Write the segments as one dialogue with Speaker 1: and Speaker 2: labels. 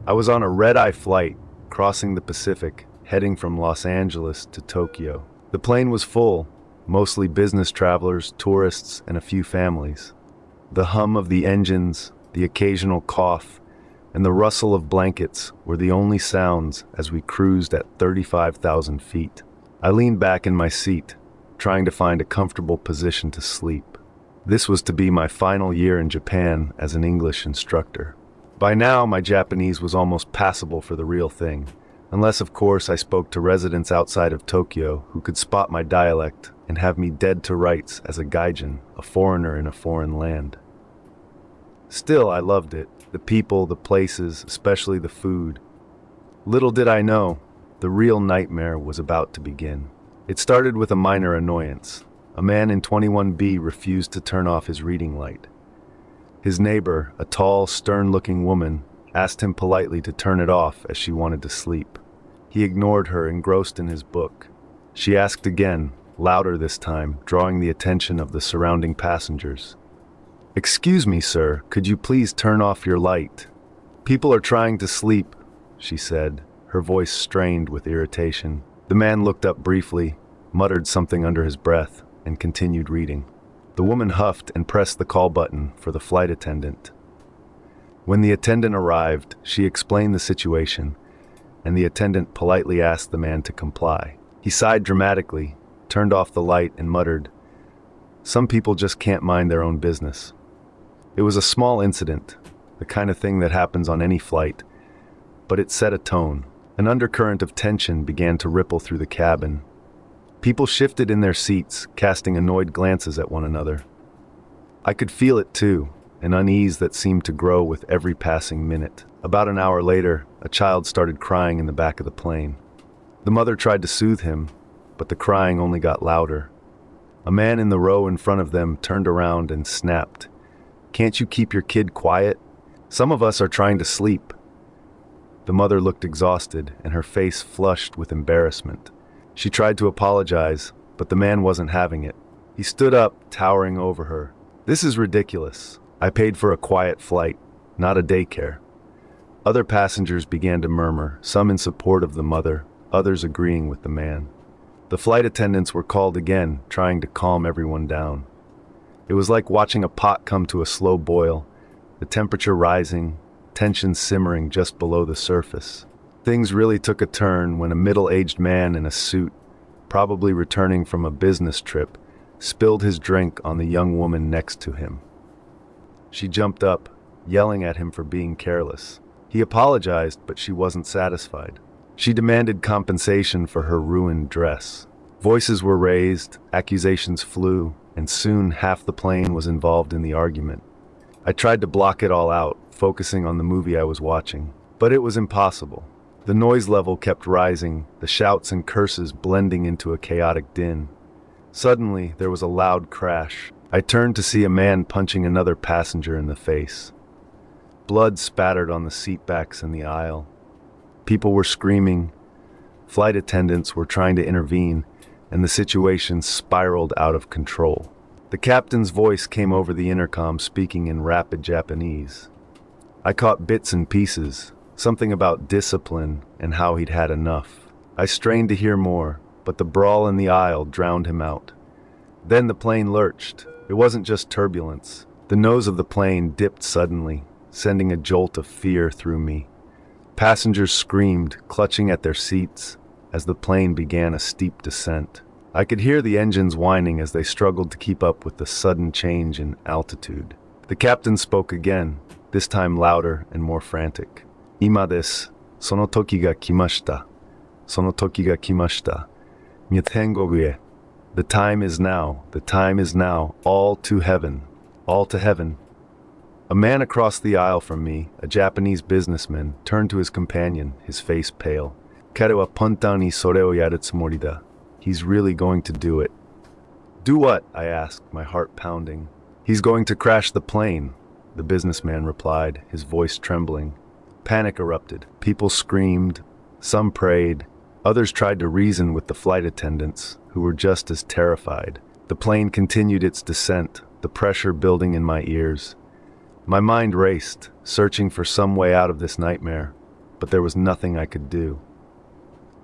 Speaker 1: I was on a red-eye flight, crossing the Pacific, heading from Los Angeles to Tokyo. The plane was full, mostly business travelers, tourists, and a few families. The hum of the engines, the occasional cough, and the rustle of blankets were the only sounds as we cruised at 35,000 feet. I leaned back in my seat, trying to find a comfortable position to sleep. This was to be my final year in Japan as an English instructor. By now, my Japanese was almost passable for the real thing, unless of course I spoke to residents outside of Tokyo who could spot my dialect and have me dead to rights as a gaijin, a foreigner in a foreign land. Still, I loved it. The people, the places, especially the food. Little did I know, the real nightmare was about to begin. It started with a minor annoyance. A man in 21B refused to turn off his reading light. His neighbor, a tall, stern-looking woman, asked him politely to turn it off as she wanted to sleep. He ignored her, engrossed in his book. She asked again, louder this time, drawing the attention of the surrounding passengers. "Excuse me, sir, could you please turn off your light? People are trying to sleep," she said, her voice strained with irritation. The man looked up briefly, muttered something under his breath, and continued reading. The woman huffed and pressed the call button for the flight attendant. When the attendant arrived, she explained the situation, and the attendant politely asked the man to comply. He sighed dramatically, turned off the light, and muttered, "Some people just can't mind their own business." It was a small incident, the kind of thing that happens on any flight, but it set a tone. An undercurrent of tension began to ripple through the cabin. People shifted in their seats, casting annoyed glances at one another. I could feel it too, an unease that seemed to grow with every passing minute. About an hour later, a child started crying in the back of the plane. The mother tried to soothe him, but the crying only got louder. A man in the row in front of them turned around and snapped, "Can't you keep your kid quiet? Some of us are trying to sleep." The mother looked exhausted, and her face flushed with embarrassment. She tried to apologize, but the man wasn't having it. He stood up, towering over her. "This is ridiculous. I paid for a quiet flight, not a daycare." Other passengers began to murmur, some in support of the mother, others agreeing with the man. The flight attendants were called again, trying to calm everyone down. It was like watching a pot come to a slow boil, the temperature rising, tension simmering just below the surface. Things really took a turn when a middle-aged man in a suit, probably returning from a business trip, spilled his drink on the young woman next to him. She jumped up, yelling at him for being careless. He apologized, but she wasn't satisfied. She demanded compensation for her ruined dress. Voices were raised, accusations flew, and soon half the plane was involved in the argument. I tried to block it all out, focusing on the movie I was watching, but it was impossible. The noise level kept rising, the shouts and curses blending into a chaotic din. Suddenly, there was a loud crash. I turned to see a man punching another passenger in the face. Blood spattered on the seatbacks in the aisle. People were screaming. Flight attendants were trying to intervene, and the situation spiraled out of control. The captain's voice came over the intercom, speaking in rapid Japanese. I caught bits and pieces, something about discipline and how he'd had enough. I strained to hear more, but the brawl in the aisle drowned him out. Then the plane lurched. It wasn't just turbulence. The nose of the plane dipped suddenly, sending a jolt of fear through me. Passengers screamed, clutching at their seats, as the plane began a steep descent. I could hear the engines whining as they struggled to keep up with the sudden change in altitude. The captain spoke again, this time louder and more frantic. "Ima desu. Sono toki ga kimashita. Sono toki ga kimashita. Nyatengo ue. The time is now. The time is now. All to heaven. All to heaven." A man across the aisle from me, a Japanese businessman, turned to his companion, his face pale. "Kare wa pontan ni sore o yaru tsumori da." He's really going to do it. "Do what?" I asked, my heart pounding. "He's going to crash the plane," the businessman replied, his voice trembling. Panic erupted. People screamed. Some prayed. Others tried to reason with the flight attendants, who were just as terrified. The plane continued its descent, the pressure building in my ears. My mind raced, searching for some way out of this nightmare. but there was nothing I could do.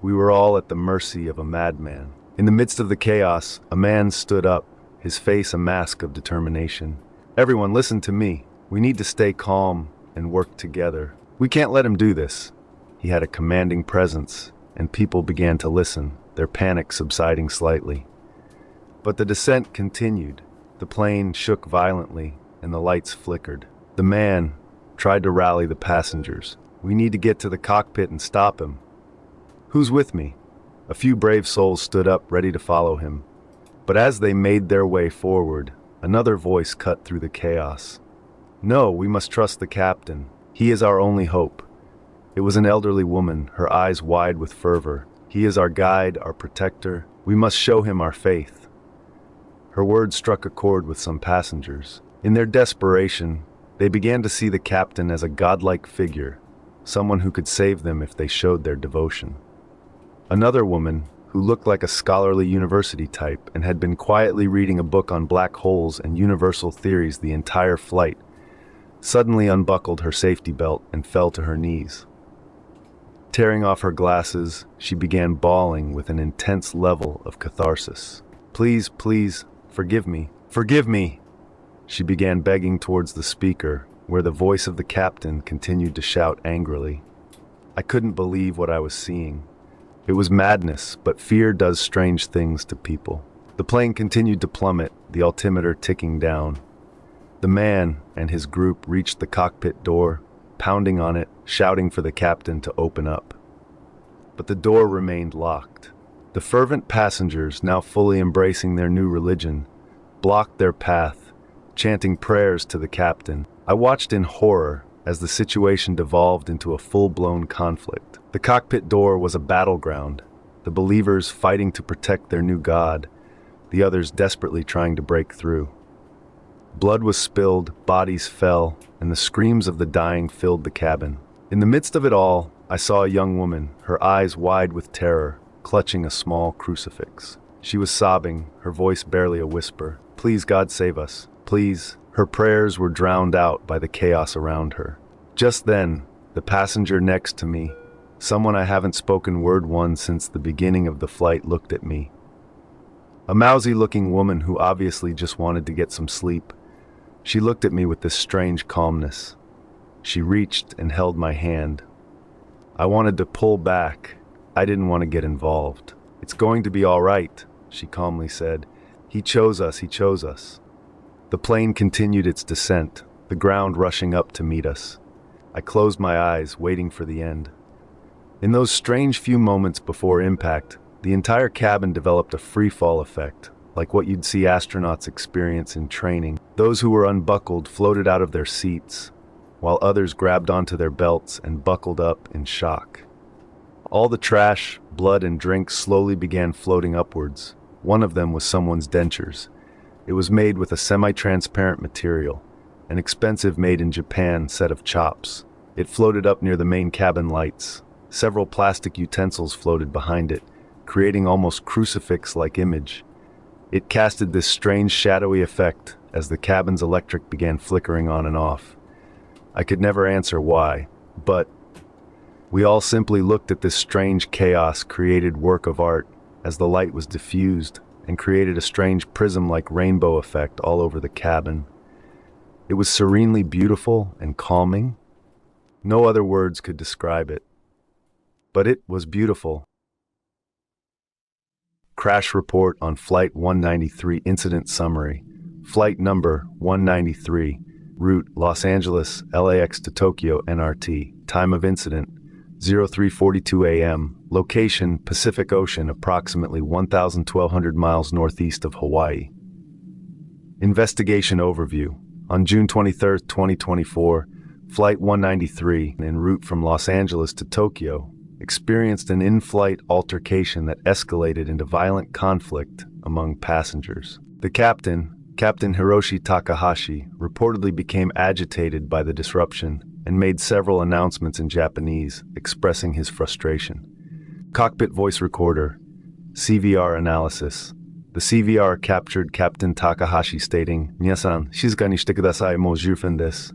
Speaker 1: We were all at the mercy of a madman. In the midst of the chaos, a man stood up, his face a mask of determination. "Everyone, listen to me. We need to stay calm and work together. We can't let him do this." He had a commanding presence, and people began to listen, their panic subsiding slightly. But the descent continued. The plane shook violently, and the lights flickered. The man tried to rally the passengers. "We need to get to the cockpit and stop him." "Who's with me?" A few brave souls stood up, ready to follow him. But as they made their way forward, another voice cut through the chaos. "No, we must trust the captain. He is our only hope." It was an elderly woman, her eyes wide with fervor. "He is our guide, our protector. We must show him our faith." Her words struck a chord with some passengers. In their desperation, they began to see the captain as a godlike figure, someone who could save them if they showed their devotion. Another woman, who looked like a scholarly university type and had been quietly reading a book on black holes and universal theories the entire flight, suddenly unbuckled her safety belt and fell to her knees. Tearing off her glasses, she began bawling with an intense level of catharsis. "Please, please, forgive me. Forgive me!" She began begging towards the speaker, where the voice of the captain continued to shout angrily. I couldn't believe what I was seeing. It was madness, but fear does strange things to people. The plane continued to plummet, the altimeter ticking down. The man and his group reached the cockpit door, pounding on it, shouting for the captain to open up. But the door remained locked. The fervent passengers, now fully embracing their new religion, blocked their path, chanting prayers to the captain. I watched in horror as the situation devolved into a full-blown conflict. The cockpit door was a battleground, the believers fighting to protect their new god, the others desperately trying to break through. Blood was spilled, bodies fell, and the screams of the dying filled the cabin. In the midst of it all, I saw a young woman, her eyes wide with terror, clutching a small crucifix. She was sobbing, her voice barely a whisper. "Please, God, save us. Please." Her prayers were drowned out by the chaos around her. Just then, the passenger next to me, someone I haven't spoken word one since the beginning of the flight, looked at me. A mousy-looking woman who obviously just wanted to get some sleep. She looked at me with this strange calmness. She reached and held my hand. I wanted to pull back. I didn't want to get involved. "It's going to be all right," she calmly said. "He chose us, he chose us." The plane continued its descent, the ground rushing up to meet us. I closed my eyes, waiting for the end. In those strange few moments before impact, the entire cabin developed a free-fall effect, like what you'd see astronauts experience in training. Those who were unbuckled floated out of their seats, while others grabbed onto their belts and buckled up in shock. All the trash, blood, and drinks slowly began floating upwards. One of them was someone's dentures. It was made with a semi-transparent material, an expensive made-in-Japan set of chops. It floated up near the main cabin lights. Several plastic utensils floated behind it, creating almost crucifix-like image. It casted this strange shadowy effect as the cabin's electric began flickering on and off. I could never answer why, but we all simply looked at this strange chaos-created work of art as the light was diffused and created a strange prism-like rainbow effect all over the cabin. It was serenely beautiful and calming. No other words could describe it. But it was beautiful. Crash report on Flight 193 incident summary. Flight number 193. Route Los Angeles, LAX to Tokyo, NRT. Time of incident 03:42 a.m. Location Pacific Ocean, approximately 1,200 miles northeast of Hawaii. Investigation overview. On June 23, 2024, Flight 193, en route from Los Angeles to Tokyo, experienced an in-flight altercation that escalated into violent conflict among passengers. The captain, Captain Hiroshi Takahashi, reportedly became agitated by the disruption and made several announcements in Japanese, expressing his frustration. Cockpit voice recorder, CVR analysis. The CVR captured Captain Takahashi stating, "Minasan, shizuka ni shite kudasai, mou jufen desu."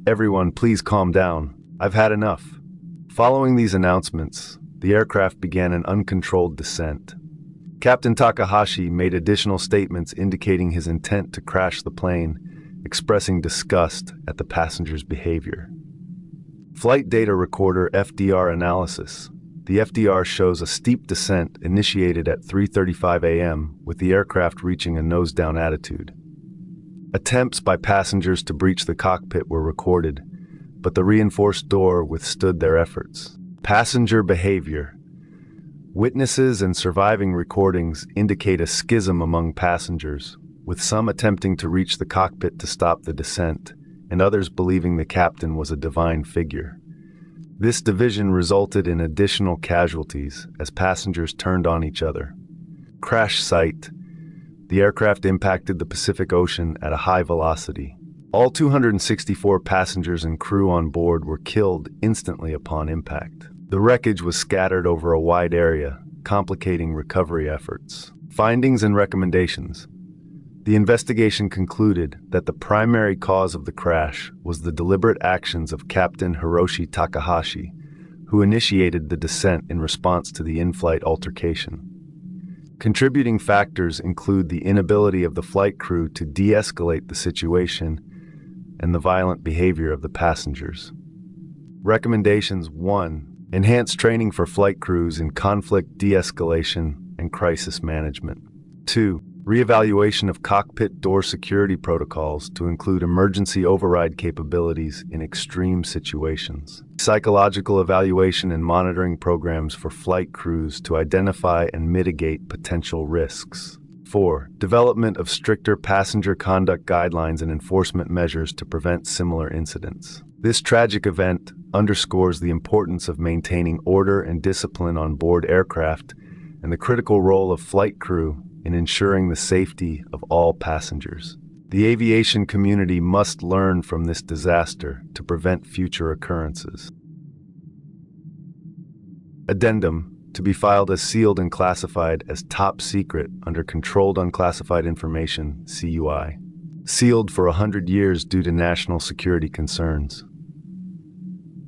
Speaker 1: "Everyone, please calm down. I've had enough." Following these announcements, the aircraft began an uncontrolled descent. Captain Takahashi made additional statements indicating his intent to crash the plane, expressing disgust at the passengers' behavior. Flight data recorder FDR analysis. The FDR shows a steep descent initiated at 3:35 a.m., with the aircraft reaching a nose-down attitude. Attempts by passengers to breach the cockpit were recorded, but the reinforced door withstood their efforts. Passenger behavior. Witnesses and surviving recordings indicate a schism among passengers, with some attempting to reach the cockpit to stop the descent, and others believing the captain was a divine figure. This division resulted in additional casualties as passengers turned on each other. Crash site. The aircraft impacted the Pacific Ocean at a high velocity. All 264 passengers and crew on board were killed instantly upon impact. The wreckage was scattered over a wide area, complicating recovery efforts. Findings and recommendations. The investigation concluded that the primary cause of the crash was the deliberate actions of Captain Hiroshi Takahashi, who initiated the descent in response to the in-flight altercation. Contributing factors include the inability of the flight crew to de-escalate the situation and the violent behavior of the passengers. Recommendations: 1. Enhance training for flight crews in conflict de-escalation and crisis management. 2. Reevaluation of cockpit door security protocols to include emergency override capabilities in extreme situations. Psychological evaluation and monitoring programs for flight crews to identify and mitigate potential risks. 4. Development of stricter passenger conduct guidelines and enforcement measures to prevent similar incidents. This tragic event underscores the importance of maintaining order and discipline on board aircraft and the critical role of flight crew in ensuring the safety of all passengers. The aviation community must learn from this disaster to prevent future occurrences. Addendum, to be filed as sealed and classified as top secret under Controlled Unclassified Information, CUI. Sealed for 100 years due to national security concerns.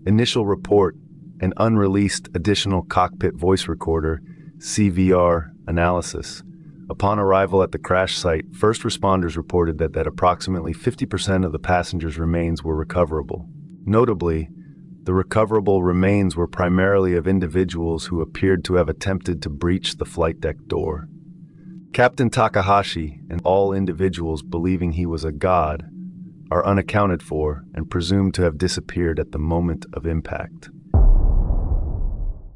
Speaker 1: Initial report and unreleased additional cockpit voice recorder, CVR, analysis. Upon arrival at the crash site, first responders reported that approximately 50% of the passengers' remains were recoverable. Notably, the recoverable remains were primarily of individuals who appeared to have attempted to breach the flight deck door. Captain Takahashi and all individuals believing he was a god are unaccounted for and presumed to have disappeared at the moment of impact.